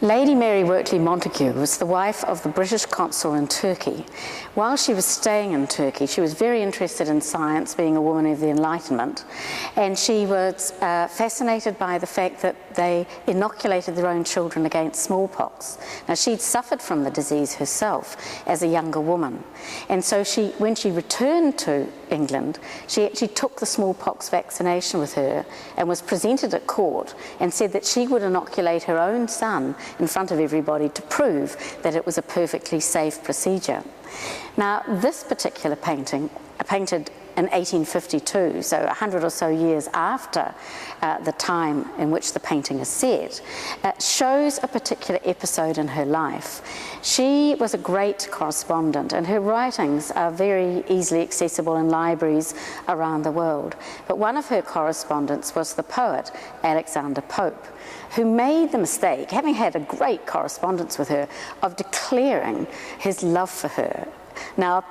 Lady Mary Wortley Montagu was the wife of the British consul in Turkey. While she was staying in Turkey, she was very interested in science, being a woman of the Enlightenment, and she was fascinated by the fact that they inoculated their own children against smallpox. Now, she'd suffered from the disease herself as a younger woman, and so when she returned to England, she actually took the smallpox vaccination with her and was presented at court and said that she would inoculate her own son in front of everybody to prove that it was a perfectly safe procedure. Now, this particular painting, painted in 1852, so 100 or so years after the time in which the painting is set, shows a particular episode in her life. She was a great correspondent, and her writings are very easily accessible in libraries around the world. But one of her correspondents was the poet Alexander Pope, who made the mistake, having had a great correspondence with her, of declaring his love for her. Now,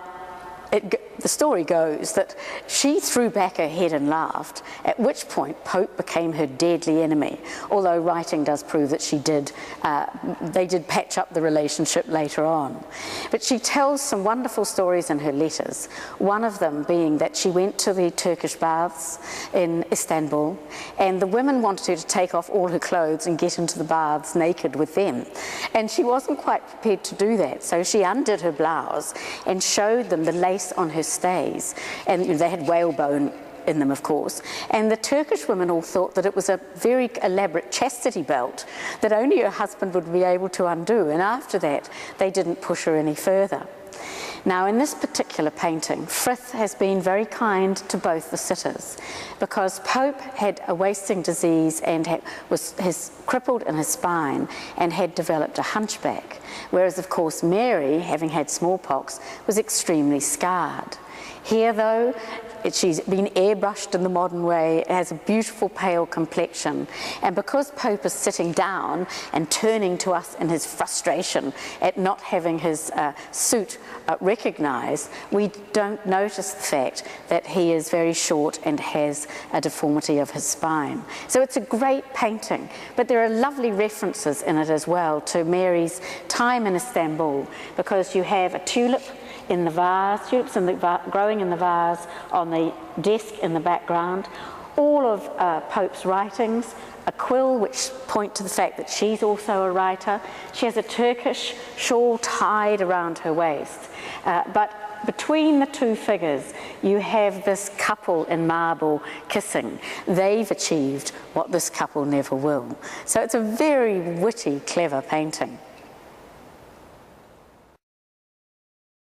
the story goes that she threw back her head and laughed, at which point Pope became her deadly enemy, although writing does prove that they did patch up the relationship later on. But she tells some wonderful stories in her letters, one of them being that she went to the Turkish baths in Istanbul, and the women wanted her to take off all her clothes and get into the baths naked with them. And she wasn't quite prepared to do that, so she undid her blouse and showed them the lace on her stays, and they had whalebone in them, of course, and the Turkish women all thought that it was a very elaborate chastity belt that only her husband would be able to undo, and after that they didn't push her any further. Now, in this particular painting, Frith has been very kind to both the sitters, because Pope had a wasting disease and was crippled in his spine and had developed a hunchback, whereas of course Mary, having had smallpox, was extremely scarred. Here, though, she's been airbrushed in the modern way, has a beautiful pale complexion, and because Pope is sitting down and turning to us in his frustration at not having his suit recognised, we don't notice the fact that he is very short and has a deformity of his spine. So it's a great painting, but there are lovely references in it as well to Mary's time in Istanbul, because you have a tulip in the vase, tulips growing in the vase on the desk in the background, all of Pope's writings, a quill which point to the fact that she's also a writer. She has a Turkish shawl tied around her waist, but between the two figures you have this couple in marble kissing. They've achieved what this couple never will. So it's a very witty, clever painting.